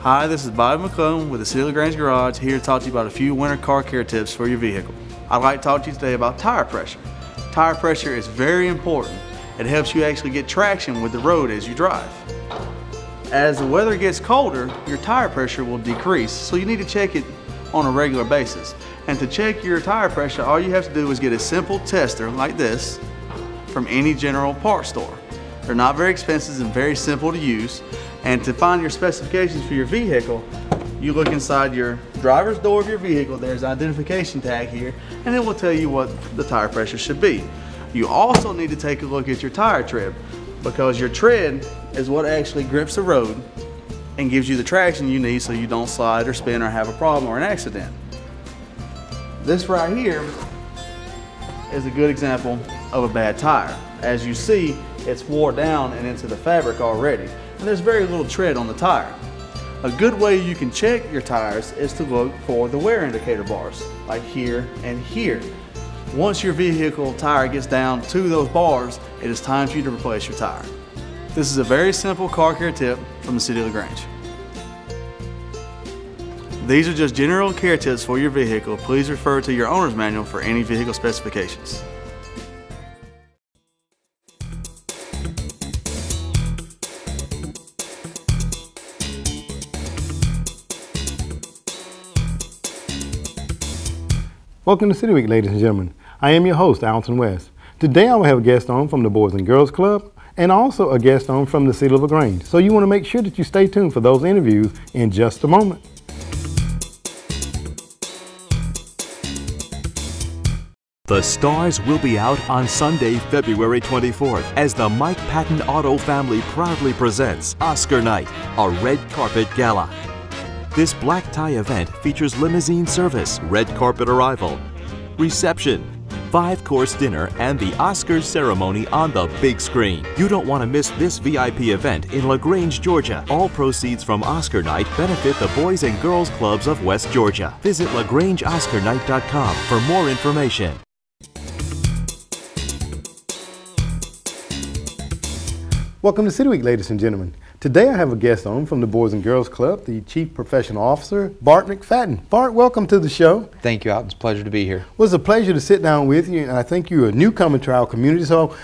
Hi, this is Bobby McClellan with the City of LaGrange Garage, here to talk to you about a few winter car care tips for your vehicle. I'd like to talk to you today about tire pressure. Tire pressure is very important. It helps you actually get traction with the road as you drive. As the weather gets colder, your tire pressure will decrease, so you need to check it on a regular basis. And to check your tire pressure, all you have to do is get a simple tester like this from any general parts store. They're not very expensive and very simple to use. And to find your specifications for your vehicle, you look inside your driver's door of your vehicle. There's an identification tag here, and it will tell you what the tire pressure should be. You also need to take a look at your tire tread, because your tread is what actually grips the road and gives you the traction you need so you don't slide or spin or have a problem or an accident. This right here is a good example of a bad tire. As you see, it's wore down and into the fabric already, and there's very little tread on the tire. A good way you can check your tires is to look for the wear indicator bars, like here and here. Once your vehicle tire gets down to those bars, it is time for you to replace your tire. This is a very simple car care tip from the City of LaGrange. These are just general care tips for your vehicle. Please refer to your owner's manual for any vehicle specifications. Welcome to City Week, ladies and gentlemen. I am your host, Alton West. Today I will have a guest on from the Boys and Girls Club and also a guest on from the City of LaGrange. So you want to make sure that you stay tuned for those interviews in just a moment. The stars will be out on Sunday, February 24th, as the Mike Patton Auto family proudly presents Oscar Night, a red carpet gala. This black tie event features limousine service, red carpet arrival, reception, 5-course dinner, and the Oscars ceremony on the big screen. You don't want to miss this VIP event in LaGrange, Georgia. All proceeds from Oscar Night benefit the Boys and Girls Clubs of West Georgia. Visit LaGrangeOscarNight.com for more information. Welcome to City Week, ladies and gentlemen. Today I have a guest on from the Boys and Girls Club, the Chief Professional Officer, Bart McFadden. Bart, welcome to the show. Thank you, Alton. It's a pleasure to be here. Well, it's a pleasure to sit down with you, and I think you're a newcomer to our community. So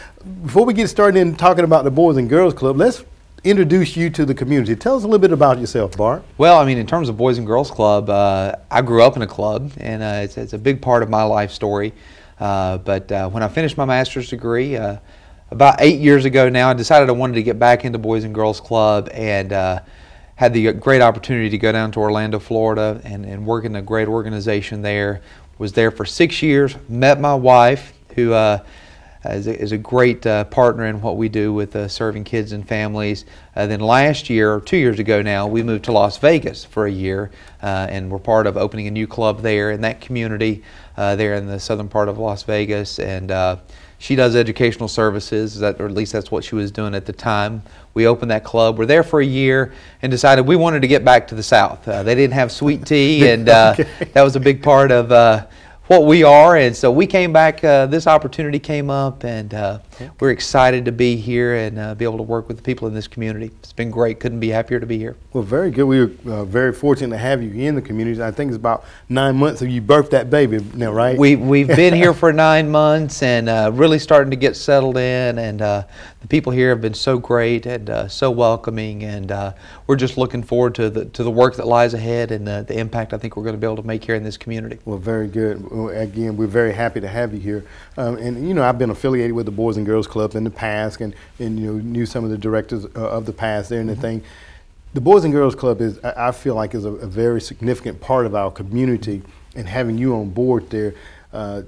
before we get started in talking about the Boys and Girls Club, let's introduce you to the community. Tell us a little bit about yourself, Bart. Well, I mean, in terms of Boys and Girls Club, I grew up in a club, and it's a big part of my life story. But when I finished my master's degree, about 8 years ago now, I decided I wanted to get back into Boys and Girls Club, and had the great opportunity to go down to Orlando, Florida, and work in a great organization there. Was there for 6 years, met my wife, who is a great partner in what we do with serving kids and families. Then last year, or 2 years ago now, we moved to Las Vegas for a year, and we're part of opening a new club there in that community, there in the southern part of Las Vegas. And she does educational services, or at least that's what she was doing at the time. We opened that club. We're there for a year and decided we wanted to get back to the South. They didn't have sweet tea, and Okay. that was a big part of what we are. And so we came back, this opportunity came up, and we're excited to be here and be able to work with the people in this community. It's been great. Couldn't be happier to be here. Well, very good. We were very fortunate to have you in the community. I think it's about 9 months that you birthed that baby now, right? We've been here for 9 months, and really starting to get settled in, and the people here have been so great and so welcoming, and we're just looking forward to the work that lies ahead and the impact I think we're going to be able to make here in this community. Well, very good. Well, again, we're very happy to have you here. And you know, I've been affiliated with the Boys and Girls Club in the past, and you know, knew some of the directors of the past there and the thing. The Boys and Girls Club is, I feel like, is a very significant part of our community, and having you on board there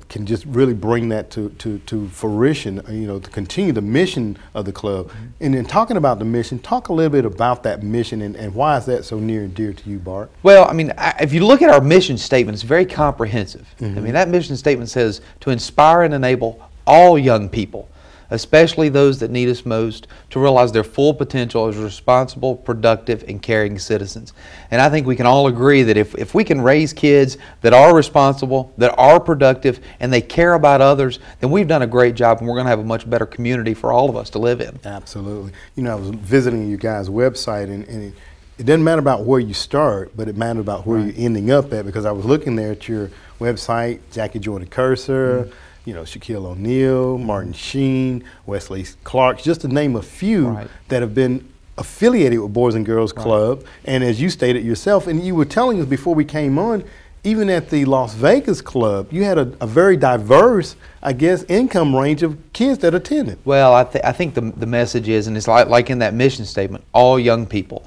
can just really bring that to fruition, you know, to continue the mission of the club. And in talking about the mission, talk a little bit about that mission and why is that so near and dear to you, Bart? Well, I mean, if you look at our mission statement, it's very comprehensive. I mean, that mission statement says to inspire and enable all young people, especially those that need us most, to realize their full potential as responsible, productive, and caring citizens. And I think we can all agree that if we can raise kids that are responsible, that are productive, and they care about others, then we've done a great job, and we're going to have a much better community for all of us to live in. Absolutely. You know, I was visiting you guys' website, and it doesn't matter about where you start, but it matters about where you're ending up at, because I was looking there at your website, Jackie Joyner-Kersee, you know, Shaquille O'Neal, Martin Sheen, Wesley Clark, just to name a few that have been affiliated with Boys and Girls Club. And as you stated yourself, and you were telling us before we came on, even at the Las Vegas club, you had a very diverse, I guess, income range of kids that attended. Well, I think the message is, and it's like in that mission statement, all young people,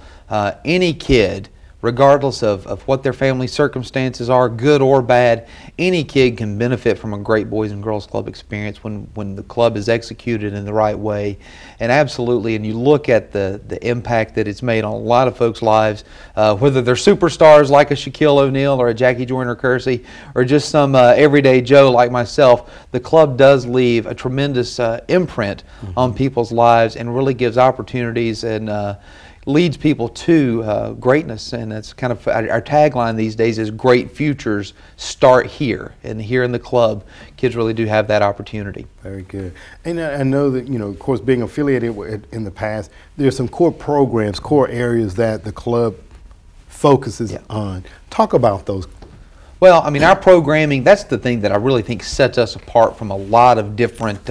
any kid, regardless of what their family circumstances are, good or bad, any kid can benefit from a great Boys and Girls Club experience when the club is executed in the right way. And absolutely, and you look at the impact that it's made on a lot of folks' lives, whether they're superstars like a Shaquille O'Neal or a Jackie Joyner-Kersee, or just some everyday Joe like myself, the club does leave a tremendous imprint on people's lives and really gives opportunities and leads people to greatness. And that's kind of our tagline these days is great futures start here. And here in the club, kids really do have that opportunity. Very good. And I know that, you know, of course, being affiliated in the past, there's some core programs, core areas that the club focuses on. Talk about those. Well, I mean, our programming, that's the thing that I really think sets us apart from a lot of different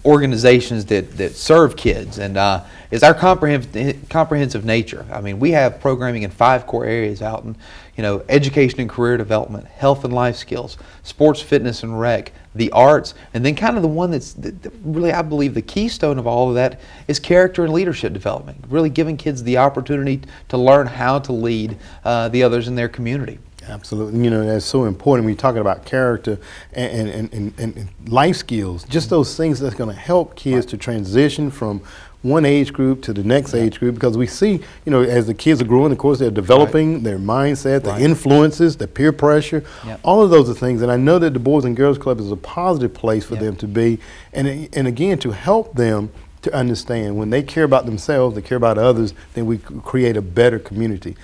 organizations that serve kids, and is our comprehensive nature. I mean, we have programming in 5 core areas out in, you know, education and career development, health and life skills, sports, fitness and rec, the arts, and then kind of the one that's really, I believe, the keystone of all of that is character and leadership development, really giving kids the opportunity to learn how to lead the others in their community. Absolutely. You know, that's so important when you're talking about character and life skills, just those things that's going to help kids to transition from one age group to the next age group, because we see, you know, as the kids are growing, of course, they're developing their mindset, the influences, the peer pressure, all of those are things. And I know that the Boys and Girls Club is a positive place for them to be, and again, to help them to understand when they care about themselves, they care about others, then we create a better community.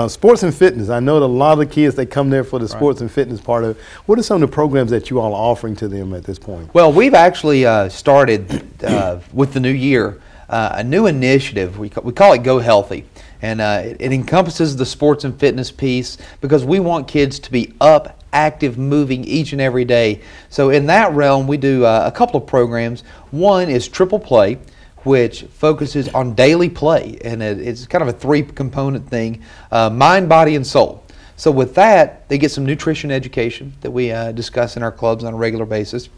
Sports and fitness, I know that a lot of the kids, they come there for the sports and fitness part of it. What are some of the programs that you all are offering to them at this point? Well, we've actually started with the new year a new initiative. We call it Go Healthy. And it encompasses the sports and fitness piece because we want kids to be up, active, moving each and every day. So in that realm, we do a couple of programs. One is Triple Play, which focuses on daily play, and it's kind of a 3-component thing, mind, body, and soul. So with that, they get some nutrition education that we discuss in our clubs on a regular basis.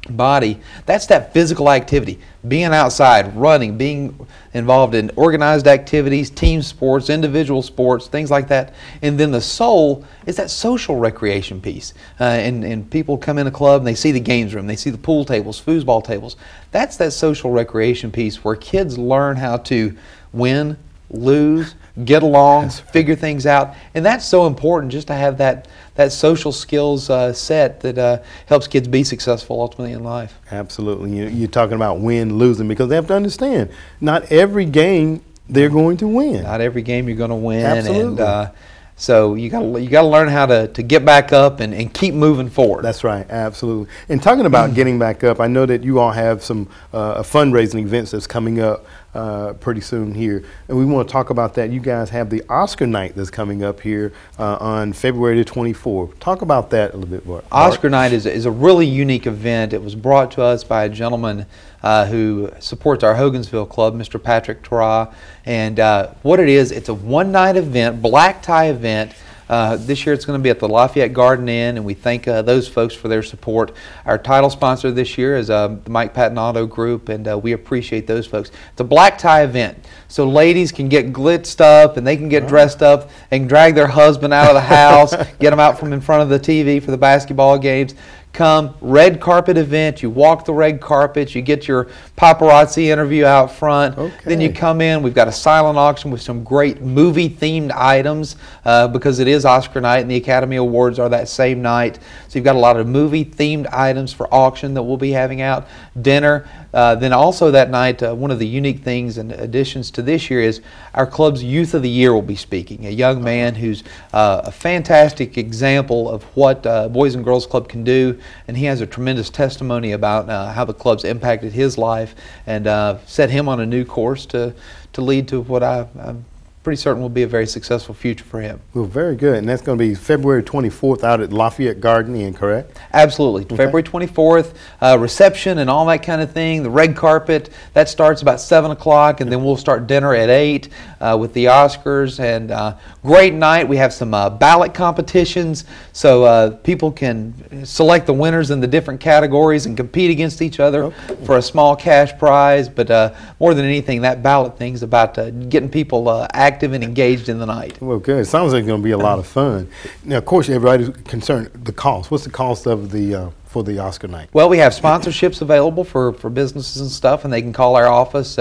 Body, that's that physical activity, being outside, running, being involved in organized activities, team sports, individual sports, things like that. And then the soul is that social recreation piece. And people come in a club and they see the games room, they see the pool tables, foosball tables. That's that social recreation piece where kids learn how to win, lose, get along, figure things out. And that's so important, just to have that social skills set that helps kids be successful ultimately in life. Absolutely. You're talking about win, losing, because they have to understand not every game they're going to win. Not every game you're going to win. Absolutely. And so you got to learn how to get back up and keep moving forward. That's right, absolutely. And talking about getting back up, I know that you all have some fundraising events that's coming up pretty soon here, and we want to talk about that. You guys have the Oscar night that's coming up here on February the 24th. Talk about that a little bit more. Oscar night is a really unique event. It was brought to us by a gentleman who supports our Hogansville club, Mr. Patrick Torah. And what it is, it's a one-night event, black tie event. This year it's going to be at the Lafayette Garden Inn, and we thank those folks for their support. Our title sponsor this year is the Mike Patton Auto Group, and we appreciate those folks. It's a black tie event, so ladies can get glitzed up and they can get dressed up and drag their husband out of the house, get them out from in front of the TV for the basketball games. Come, red carpet event, you walk the red carpet, you get your paparazzi interview out front, then you come in, we've got a silent auction with some great movie themed items because it is Oscar night and the Academy Awards are that same night. So you've got a lot of movie themed items for auction that we'll be having out, dinner. Then also that night, one of the unique things and additions to this year is our club's Youth of the Year will be speaking. A young man who's a fantastic example of what Boys and Girls Club can do, and he has a tremendous testimony about how the club's impacted his life and set him on a new course to lead to what I pretty certain will be a very successful future for him. Well, very good. And that's going to be February 24th out at Lafayette Garden Inn, correct? Absolutely. Okay. February 24th, reception and all that kind of thing. The red carpet, that starts about 7 o'clock, and then we'll start dinner at 8 with the Oscars. And great night. We have some ballot competitions, so people can select the winners in the different categories and compete against each other for a small cash prize. But more than anything, that ballot thing's about getting people active and engaged in the night. Well, good. It sounds like it's going to be a lot of fun. Now, of course, everybody's concerned the cost. What's the cost of the for the Oscar night? Well, we have sponsorships available for businesses and stuff, and they can call our office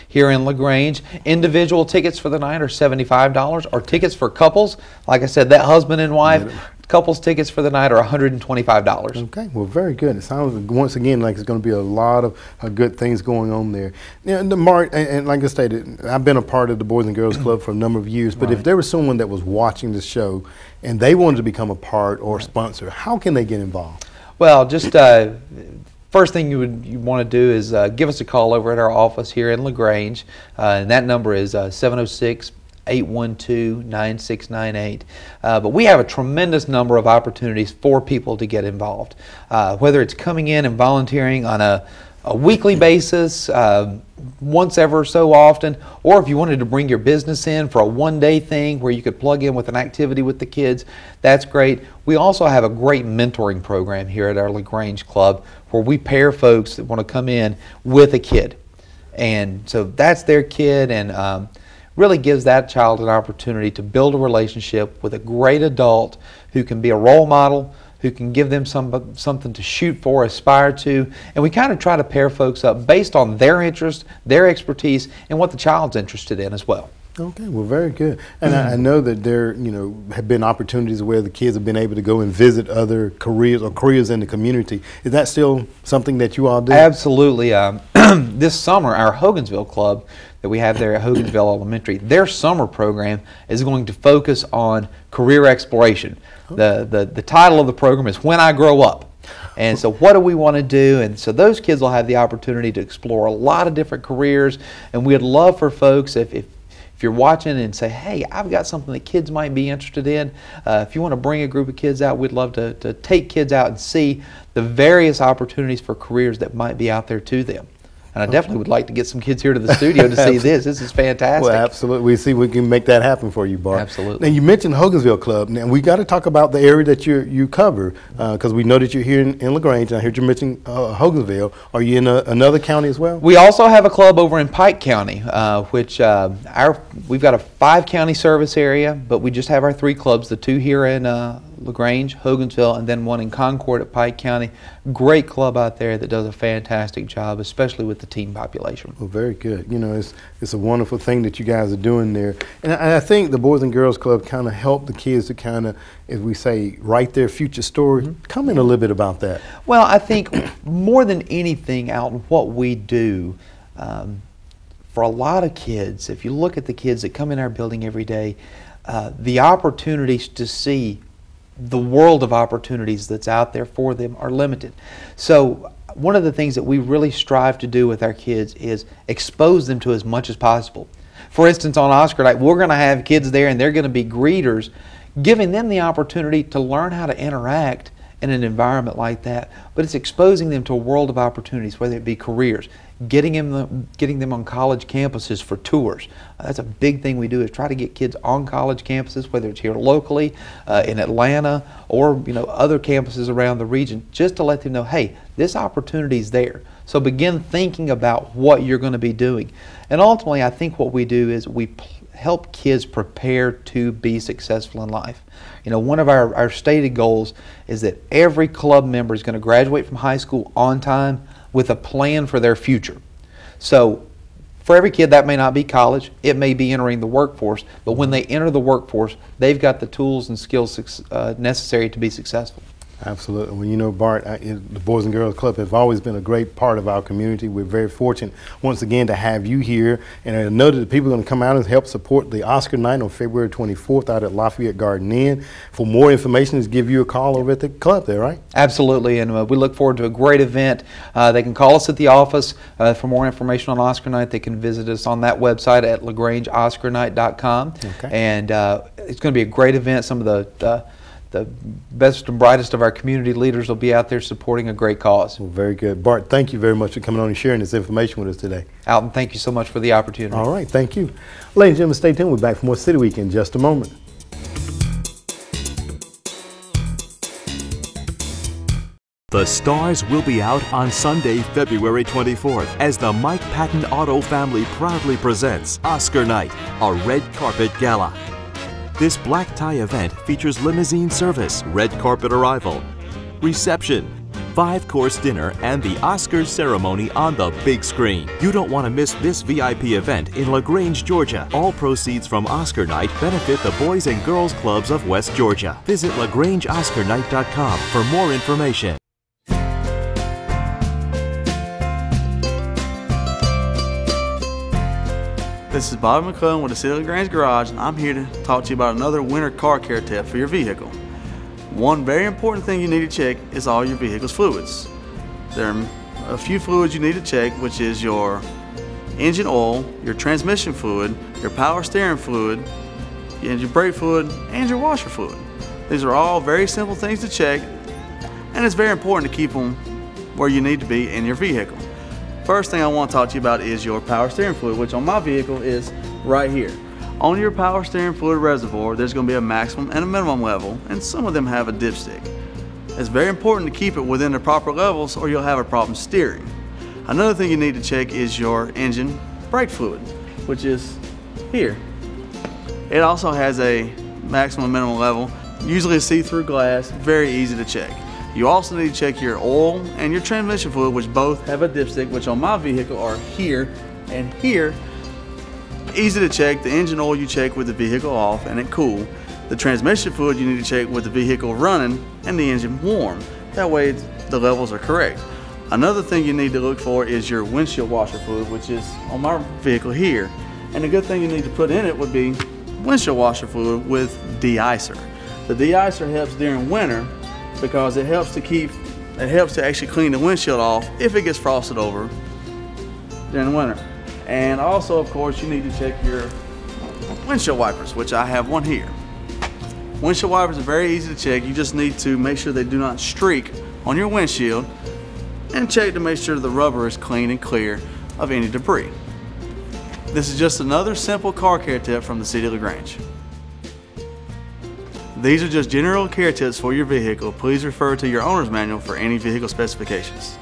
here in LaGrange. Individual tickets for the night are $75, or tickets for couples, like I said, that husband and wife, couples tickets for the night are $125. Okay, well, very good. It sounds, once again, like it's going to be a lot of good things going on there. Now, Mark, and like I stated, I've been a part of the Boys and Girls Club for a number of years, but if there was someone that was watching the show and they wanted to become a part or a sponsor, how can they get involved? Well, just first thing you want to do is give us a call over at our office here in LaGrange, and that number is 706-812-9698. But we have a tremendous number of opportunities for people to get involved, whether it's coming in and volunteering on a weekly basis, once ever so often, or if you wanted to bring your business in for a one-day thing where you could plug in with an activity with the kids, that's great. We also have a great mentoring program here at our LaGrange Club where we pair folks that want to come in with a kid. And so that's their kid, and really gives that child an opportunity to build a relationship with a great adult who can be a role model, who can give them something to shoot for, aspire to, and we kind of try to pair folks up based on their interest, their expertise, and what the child's interested in as well. Okay, well, very good. And I know that there, have been opportunities where the kids have been able to go and visit other careers or careers in the community. Is that still something that you all do? Absolutely. This summer, our Hogansville Club that we have there at Hogansville Elementary, their summer program is going to focus on career exploration. The title of the program is When I Grow Up. And so what do we want to do? And so those kids will have the opportunity to explore a lot of different careers, and we'd love for folks, if you're watching and say, hey, I've got something that kids might be interested in, if you want to bring a group of kids out, we'd love to take kids out and see the various opportunities for careers that might be out there to them. And I definitely would like to get some kids here to the studio to see this. This is fantastic. Well, absolutely. We see we can make that happen for you, Bart. Absolutely. Now, you mentioned Hogansville Club. Now, we got to talk about the area that you cover, because we know that you're here in LaGrange, and I heard you mention Hogansville. Are you in another county as well? We also have a club over in Pike County, which we've got a 5-county service area, but we just have our 3 clubs, the 2 here in LaGrange, Hogansville, and then one in Concord at Pike County. Great club out there that does a fantastic job, especially with the teen population. Well, very good. It's a wonderful thing that you guys are doing there. And I think the Boys and Girls Club kind of help the kids to kind of, as we say, write their future story. Comment a little bit about that. Well, I think more than anything, Alton, what we do for a lot of kids, if you look at the kids that come in our building every day, the opportunities to see the world of opportunities that's out there for them are limited. So one of the things that we really strive to do with our kids is expose them to as much as possible. For instance, on Oscar night, we're going to have kids there and they're going to be greeters, giving them the opportunity to learn how to interact in an environment like that. But it's exposing them to a world of opportunities, whether it be careers, getting them on college campuses for tours. That's a big thing we do, is try to get kids on college campuses, whether it's here locally, in Atlanta, or other campuses around the region, just to let them know, hey, this opportunity is there. So begin thinking about what you're going to be doing. And ultimately, I think what we do is we help kids prepare to be successful in life. One of our stated goals is that every club member is going to graduate from high school on time with a plan for their future. So for every kid, that may not be college, it may be entering the workforce, but when they enter the workforce, they've got the tools and skills necessary to be successful. Absolutely. Well, you know, Bart, the Boys and Girls Club have always been a great part of our community. We're very fortunate once again to have you here, and I know that the people are going to come out and help support the Oscar night on February 24th out at Lafayette Garden Inn. For more information, just give you a call over at the club there, right? Absolutely, and we look forward to a great event. They can call us at the office for more information on Oscar night. They can visit us on that website at LaGrangeOscarnight.com. Okay. And it's going to be a great event. Some of the best and brightest of our community leaders will be out there supporting a great cause. Well, very good. Bart, thank you very much for coming on and sharing this information with us today. Alton, thank you so much for the opportunity. All right, thank you. Ladies and gentlemen, stay tuned. We're back for more City Week in just a moment. The stars will be out on Sunday, February 24th, as the Mike Patton Auto family proudly presents Oscar Night, a red carpet gala. This black tie event features limousine service, red carpet arrival, reception, 5-course dinner, and the Oscars ceremony on the big screen. You don't want to miss this VIP event in LaGrange, Georgia. All proceeds from Oscar Night benefit the Boys and Girls Clubs of West Georgia. Visit LaGrangeOscarnight.com for more information. This is Bobby McClellan with the City of LaGrange Garage, and I'm here to talk to you about another winter car care tip for your vehicle. One very important thing you need to check is all your vehicle's fluids. There are a few fluids you need to check, which is your engine oil, your transmission fluid, your power steering fluid, and your brake fluid, and your washer fluid. These are all very simple things to check, and it's very important to keep them where you need to be in your vehicle. First thing I want to talk to you about is your power steering fluid, which on my vehicle is right here. On your power steering fluid reservoir, there's going to be a maximum and a minimum level, and some of them have a dipstick. It's very important to keep it within the proper levels or you'll have a problem steering. Another thing you need to check is your engine brake fluid, which is here. It also has a maximum and minimum level, usually a see-through glass, very easy to check. You also need to check your oil and your transmission fluid, which both have a dipstick, which on my vehicle are here and here. Easy to check. The engine oil you check with the vehicle off and it cool. The transmission fluid you need to check with the vehicle running and the engine warm. That way the levels are correct. Another thing you need to look for is your windshield washer fluid, which is on my vehicle here. And a good thing you need to put in it would be windshield washer fluid with de-icer. The de-icer helps during winter because it helps to actually clean the windshield off if it gets frosted over during the winter. And also, of course, you need to check your windshield wipers, which I have one here. Windshield wipers are very easy to check. You just need to make sure they do not streak on your windshield and check to make sure the rubber is clean and clear of any debris. This is just another simple car care tip from the City of LaGrange. These are just general care tips for your vehicle. Please refer to your owner's manual for any vehicle specifications.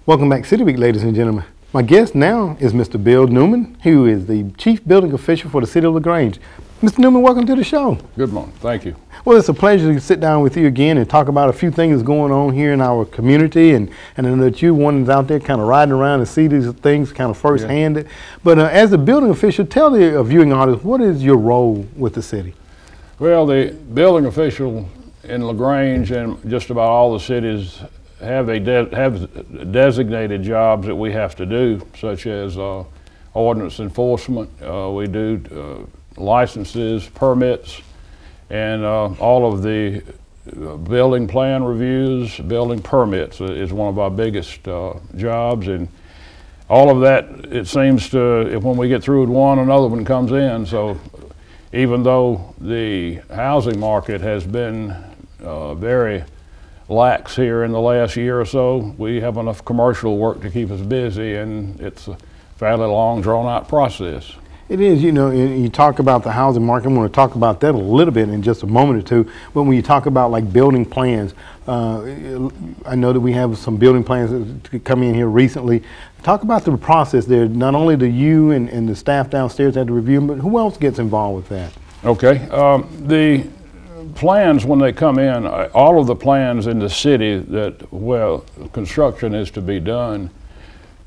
Welcome back, City Week, ladies and gentlemen. My guest now is Mr. Bill Newman, who is the Chief Building Official for the City of LaGrange. Mr. Newman, welcome to the show. Good morning. Thank you. Well, it's a pleasure to sit down with you again and talk about a few things going on here in our community, and I know that you one is out there kind of riding around and see these things kind of firsthand. Yeah. But as a building official, tell the viewing audience, what is your role with the city? Well, the building official in LaGrange and just about all the cities have designated jobs that we have to do, such as ordinance enforcement. We do licenses, permits, and all of the building plan reviews. Building permits is one of our biggest jobs, and all of that, it seems to, when we get through with one, another one comes in. So even though the housing market has been very lax here in the last year or so, we have enough commercial work to keep us busy, and it's a fairly long, drawn-out process. It is, you know, you talk about the housing market. I'm going to talk about that a little bit in just a moment or two. But when you talk about like building plans, I know that we have some building plans that come in here recently. Talk about the process there. Not only do you and the staff downstairs have to review them, but who else gets involved with that? Okay. The plans, when they come in, all of the plans in the city that, well, construction is to be done,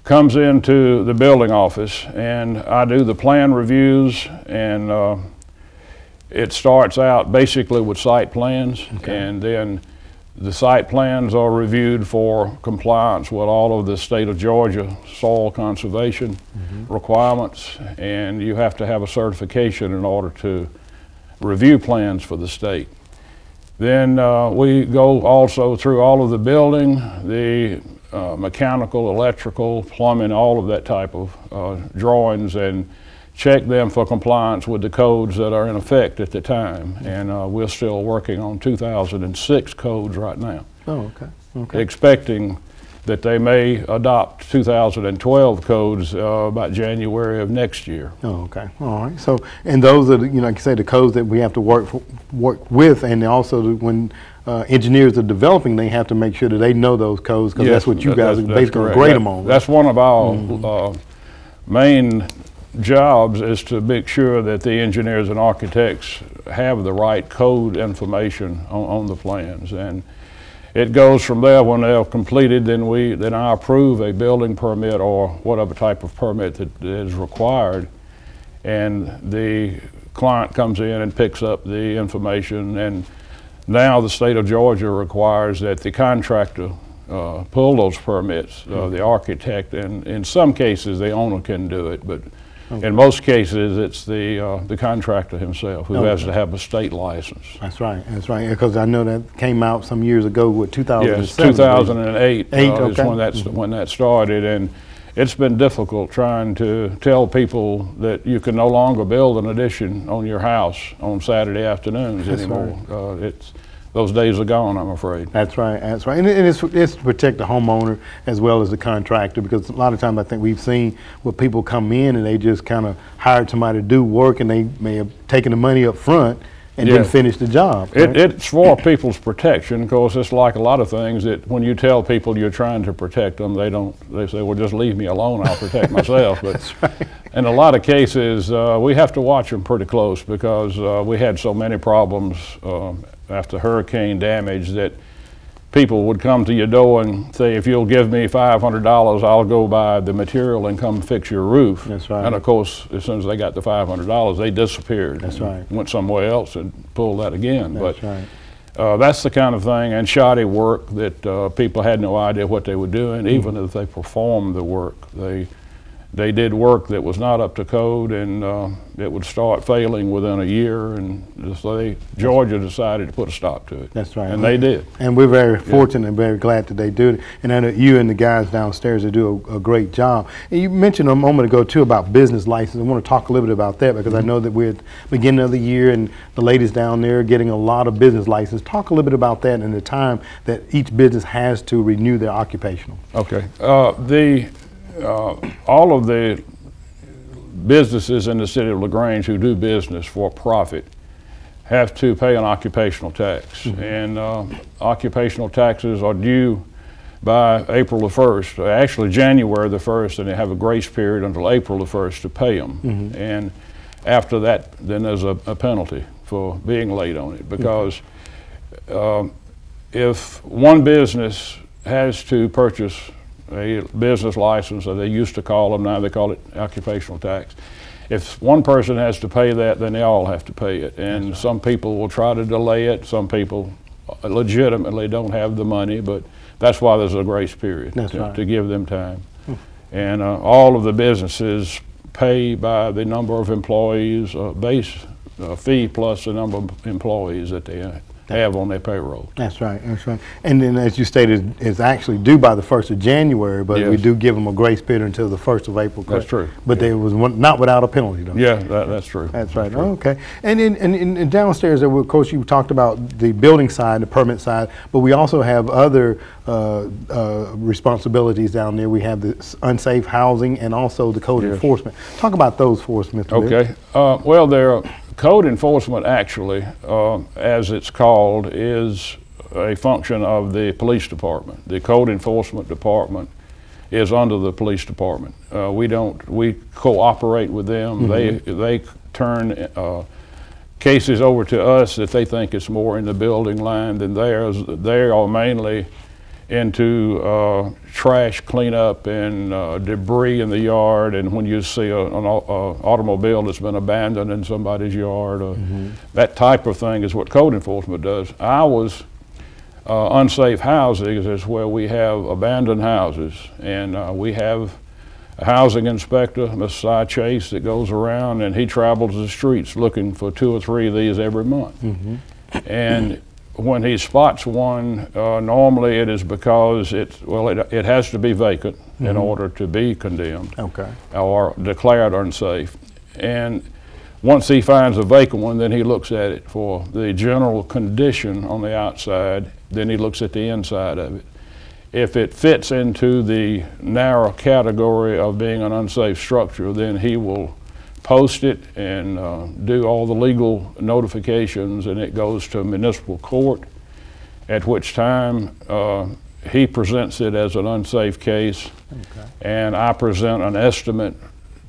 comes into the building office, and I do the plan reviews, and it starts out basically with site plans, and then the site plans are reviewed for compliance with all of the state of Georgia soil conservation requirements, and you have to have a certification in order to review plans for the state. Then we go also through all of the building, the mechanical, electrical, plumbing, all of that type of drawings, and check them for compliance with the codes that are in effect at the time. And we're still working on 2006 codes right now. Oh, okay. Okay. Expecting that they may adopt 2012 codes about January of next year. Oh, okay. All right. So, and those are, like you say, the codes that we have to work with, and also when engineers are developing, they have to make sure that they know those codes, because that's what you guys are basically grade them on. That's one of our main jobs, is to make sure that the engineers and architects have the right code information on the plans. And it goes from there. When they're completed, then I approve a building permit or whatever type of permit that is required, and the client comes in and picks up the information. And now the state of Georgia requires that the contractor pull those permits, the architect, and in some cases the owner can do it, but in most cases it's the contractor himself who has to have a state license. That's right, because I know that came out some years ago with 2007. Yes, 2008 is when that started, and it's been difficult trying to tell people that you can no longer build an addition on your house on Saturday afternoons anymore. Right. Those days are gone, I'm afraid. That's right, and it's to protect the homeowner as well as the contractor, because a lot of times I think we've seen where people come in and they just kind of hired somebody to do work, and they may have taken the money up front and didn't finish the job. Right? It's for people's protection. Of course, it's like a lot of things that when you tell people you're trying to protect them, they say, well, just leave me alone, I'll protect myself. But That's right. In a lot of cases, we have to watch them pretty close, because we had so many problems after hurricane damage that people would come to your door and say, if you'll give me $500, I'll go buy the material and come fix your roof. That's right. And of course, as soon as they got the $500, they disappeared. That's right. Went somewhere else and pulled that again. That's right. That's the kind of thing, and shoddy work that people had no idea what they were doing, even if they performed the work. They did work that was not up to code, and it would start failing within a year, and so Georgia decided to put a stop to it. That's right. And they did. And we're very fortunate and very glad that they do it. And I know you and the guys downstairs, they do a great job. And you mentioned a moment ago too about business license. I want to talk a little bit about that, because I know that we're at the beginning of the year and the ladies down there are getting a lot of business license. Talk a little bit about that and the time that each business has to renew their occupational. Okay. All of the businesses in the city of LaGrange who do business for profit have to pay an occupational tax. And occupational taxes are due by April the 1st, actually January the 1st, and they have a grace period until April the 1st to pay them. And after that, then there's a penalty for being late on it, because if one business has to purchase a business license, or they used to call them, now they call it occupational tax. If one person has to pay that, then they all have to pay it. And some people will try to delay it. Some people legitimately don't have the money, but that's why there's a grace period to give them time. And all of the businesses pay by the number of employees, base fee plus the number of employees that they have on their payroll. That's right, that's right. And then, as you stated, it's actually due by the 1st of January, but we do give them a grace period until the 1st of April. Correct? That's true. But there was not without a penalty, though. Yeah, that's true. That's right. Oh, okay. And downstairs, of course, you talked about the building side, the permit side, but we also have other responsibilities down there. We have the unsafe housing and also the code enforcement. Talk about those for us, Mr. Okay. Well, they're code enforcement, actually, as it's called, is a function of the police department. The code enforcement department is under the police department. We cooperate with them. They turn cases over to us that they think it's more in the building line than theirs. They are mainly into trash cleanup and debris in the yard, and when you see an automobile that's been abandoned in somebody's yard, that type of thing is what code enforcement does. Ours, unsafe housing is where we have abandoned houses, and we have a housing inspector, Mr. Cy Chase, that goes around and he travels the streets looking for 2 or 3 of these every month. And when he spots one, normally it is because it has to be vacant in order to be condemned or declared unsafe. And once he finds a vacant one, then he looks at it for the general condition on the outside, then he looks at the inside of it. If it fits into the narrow category of being an unsafe structure, then he will post it and do all the legal notifications, and it goes to municipal court, at which time he presents it as an unsafe case, and I present an estimate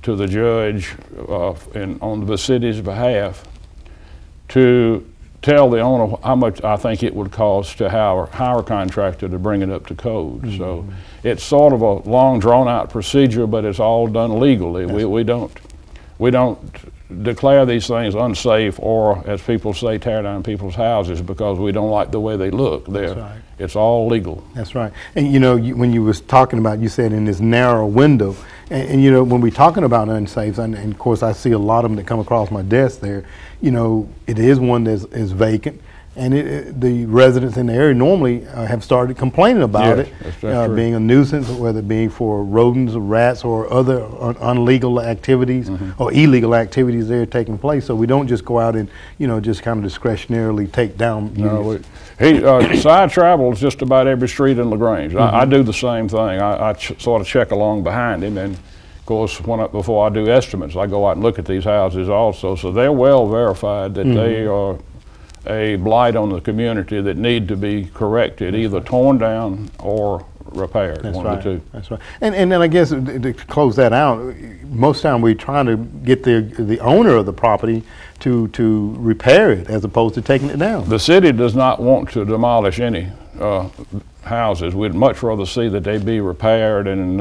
to the judge on the city's behalf to tell the owner how much I think it would cost to hire a contractor to bring it up to code. So it's sort of a long, drawn-out procedure, but it's all done legally. We don't declare these things unsafe, or, as people say, tear down people's houses because we don't like the way they look. It's all legal. That's right. And you know, when you was talking about, you said in this narrow window, and you know, when we're talking about unsafes, and of course I see a lot of them that come across my desk there, you know, it is one that is vacant, and the residents in the area normally have started complaining about it being a nuisance, whether it being for rodents or rats or other illegal activities or illegal activities that are taking place. So we don't just go out and, you know, just kind of discretionarily take down units. Cy travels just about every street in LaGrange. I do the same thing. I sort of check along behind him, and of course, before I do estimates, I go out and look at these houses also. So they're well verified that they are a blight on the community that need to be corrected, either torn down or repaired. One of the two. That's right. And then I guess to close that out, most time we're trying to get the owner of the property to repair it as opposed to taking it down. The city does not want to demolish any houses. We'd much rather see that they be repaired and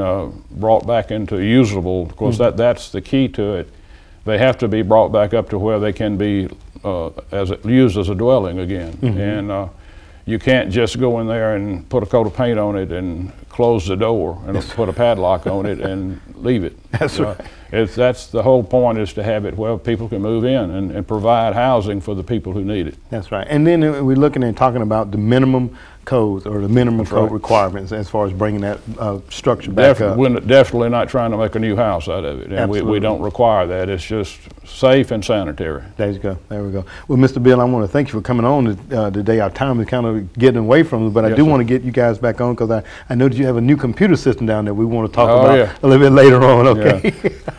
brought back into usable. Of course, that's the key to it. They have to be brought back up to where they can be used as a dwelling again. And you can't just go in there and put a coat of paint on it and close the door and put a padlock on it and leave it. That's right. That's the whole point, is to have it where people can move in and provide housing for the people who need it. That's right. And then we're looking and talking about the minimum codes or the minimum code requirements as far as bringing that structure back up. We're definitely not trying to make a new house out of it, and we don't require that. It's just safe and sanitary. There you go. There we go. Well, Mr. Bill, I want to thank you for coming on today. Our time is kind of getting away from us, but I do want to get you guys back on because I know that you have a new computer system down there we want to talk about a little bit later on. Okay.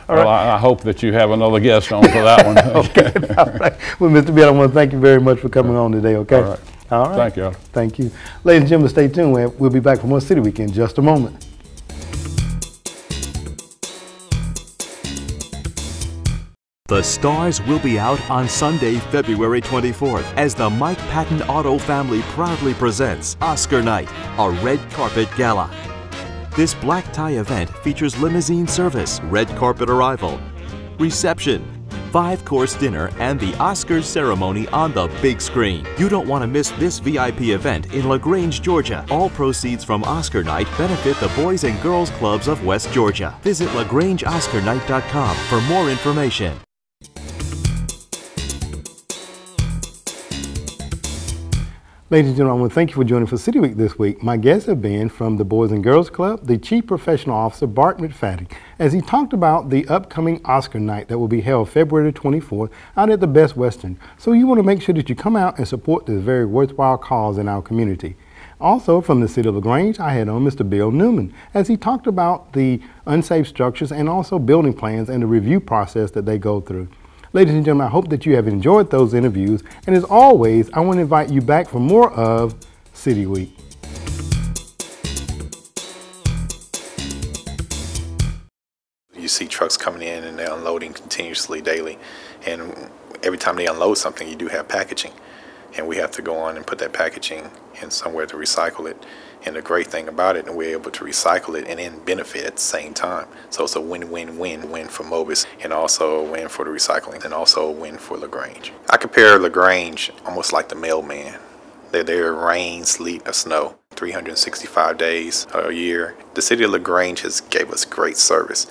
All right. Well, I hope that you have another guest on for that one. Okay. All right. Well, Mr. Bill, I want to thank you very much for coming on today. Okay. All right. All right. Thank you. Thank you. Ladies and gentlemen, stay tuned. We'll be back for more City Week in just a moment. The stars will be out on Sunday, February 24th, as the Mike Patton Auto family proudly presents Oscar Night, a red carpet gala. This black tie event features limousine service, red carpet arrival, reception, 5-course dinner, and the Oscars ceremony on the big screen. You don't want to miss this VIP event in LaGrange, Georgia. All proceeds from Oscar Night benefit the Boys and Girls Clubs of West Georgia. Visit LaGrangeOscarNight.com for more information. Ladies and gentlemen, I want to thank you for joining for City Week this week. My guests have been from the Boys and Girls Club, the Chief Professional Officer, Bart McFadden, as he talked about the upcoming Oscar Night that will be held February 24th out at the Best Western. So you want to make sure that you come out and support this very worthwhile cause in our community. Also from the City of LaGrange, I had on Mr. Bill Newman as he talked about the unsafe structures and also building plans and the review process that they go through. Ladies and gentlemen, I hope that you have enjoyed those interviews, and as always, I want to invite you back for more of City Week. You see trucks coming in and they're unloading continuously daily, and every time they unload something, you do have packaging. and we have to go on and put that packaging in somewhere to recycle it. And the great thing about it, and we're able to recycle it and then benefit at the same time. So it's a win-win-win-win for Mobis, and also a win for the recycling, and also a win for LaGrange. I compare LaGrange almost like the mailman. They're there rain, sleet, or snow, 365 days a year. The city of LaGrange has gave us great service.